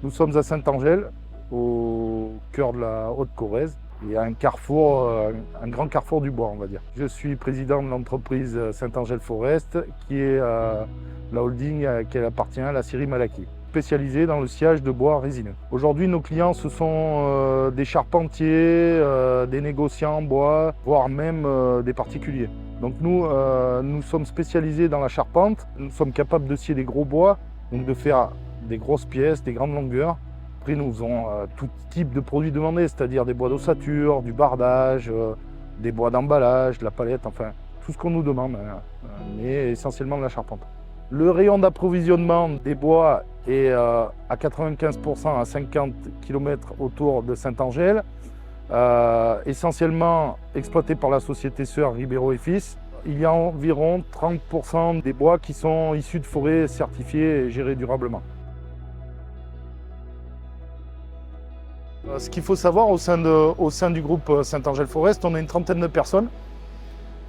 Nous sommes à Saint-Angèle, au cœur de la Haute-Corrèze. Il y a un carrefour, un grand carrefour du bois, on va dire. Je suis président de l'entreprise Saint-Angèle Forest, qui est la holding à laquelle appartient la scierie Malaquis, spécialisée dans le sciage de bois résineux. Aujourd'hui, nos clients, ce sont des charpentiers, des négociants en bois, voire même des particuliers. Donc nous sommes spécialisés dans la charpente. Nous sommes capables de scier des gros bois, donc de faire des grosses pièces, des grandes longueurs. Après, nous faisons tout type de produits demandés, c'est-à-dire des bois d'ossature, du bardage, des bois d'emballage, de la palette, enfin, tout ce qu'on nous demande, mais essentiellement de la charpente. Le rayon d'approvisionnement des bois est à 95% à 50 km autour de Saint-Angèle, essentiellement exploité par la société sœur Ribeiro et Fils. Il y a environ 30% des bois qui sont issus de forêts certifiées et gérées durablement. Ce qu'il faut savoir au sein du groupe Saint-Angèle Forest, on a une trentaine de personnes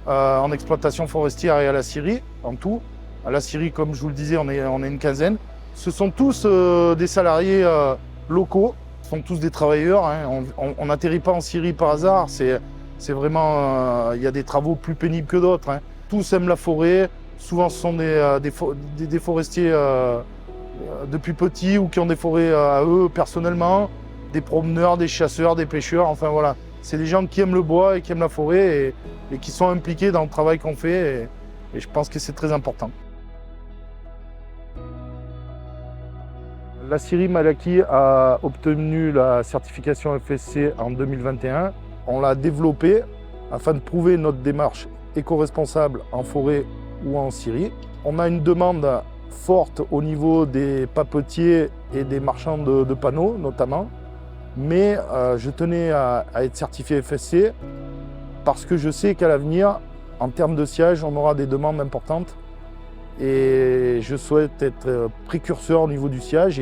en exploitation forestière et à la scierie, en tout. À la scierie, comme je vous le disais, on est une quinzaine. Ce sont tous des salariés locaux, ce sont tous des travailleurs. Hein. On n'atterrit pas en scierie par hasard, c'est vraiment, il y a des travaux plus pénibles que d'autres. Hein. Tous aiment la forêt, souvent ce sont des forestiers depuis petits ou qui ont des forêts à eux personnellement. Des promeneurs, des chasseurs, des pêcheurs, enfin voilà. C'est des gens qui aiment le bois et qui aiment la forêt et qui sont impliqués dans le travail qu'on fait et je pense que c'est très important. La scierie Malaquis a obtenu la certification FSC en 2021. On l'a développée afin de prouver notre démarche éco-responsable en forêt ou en scierie. On a une demande forte au niveau des papetiers et des marchands de panneaux notamment. Mais je tenais à être certifié FSC parce que je sais qu'à l'avenir, en termes de sciage, on aura des demandes importantes et je souhaite être précurseur au niveau du sciage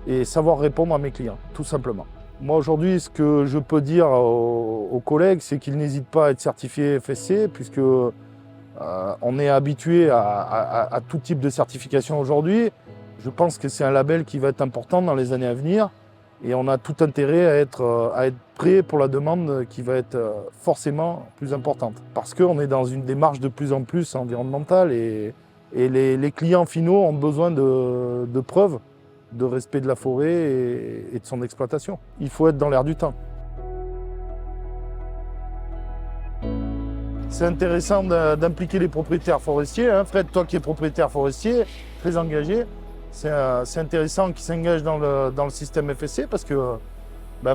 et savoir répondre à mes clients, tout simplement. Moi aujourd'hui, ce que je peux dire aux collègues, c'est qu'ils n'hésitent pas à être certifiés FSC puisque on est habitué à tout type de certification aujourd'hui. Je pense que c'est un label qui va être important dans les années à venir. Et on a tout intérêt à être prêt pour la demande qui va être forcément plus importante. Parce qu'on est dans une démarche de plus en plus environnementale et les clients finaux ont besoin de preuves de respect de la forêt et de son exploitation. Il faut être dans l'air du temps. C'est intéressant d'impliquer les propriétaires forestiers. Hein. Fred, toi qui es propriétaire forestier, très engagé. C'est intéressant qu'ils s'engagent dans le système FSC parce que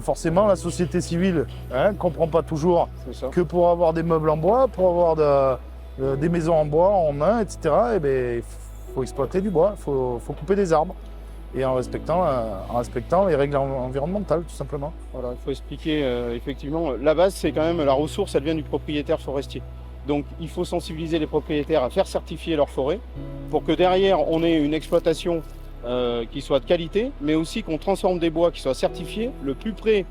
forcément la société civile ne comprend pas toujours que pour avoir des meubles en bois, pour avoir des maisons en bois, en main, etc., il faut exploiter du bois, il faut couper des arbres et en respectant les règles environnementales tout simplement. Voilà, il faut expliquer effectivement, la base c'est quand même la ressource, elle vient du propriétaire forestier. Donc il faut sensibiliser les propriétaires à faire certifier leur forêt pour que derrière on ait une exploitation qui soit de qualité, mais aussi qu'on transforme des bois qui soient certifiés le plus près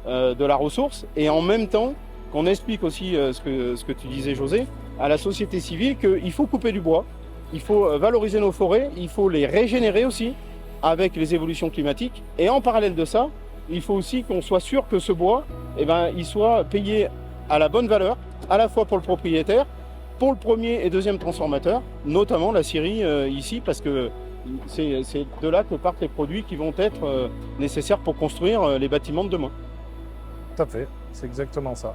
de la ressource et en même temps qu'on explique aussi ce que tu disais José, à la société civile qu'il faut couper du bois, il faut valoriser nos forêts, il faut les régénérer aussi avec les évolutions climatiques et en parallèle de ça, il faut aussi qu'on soit sûr que ce bois, il soit payé à la bonne valeur, à la fois pour le propriétaire, pour le premier et deuxième transformateur, notamment la scierie ici, parce que c'est de là que partent les produits qui vont être nécessaires pour construire les bâtiments de demain. Tout à fait, c'est exactement ça.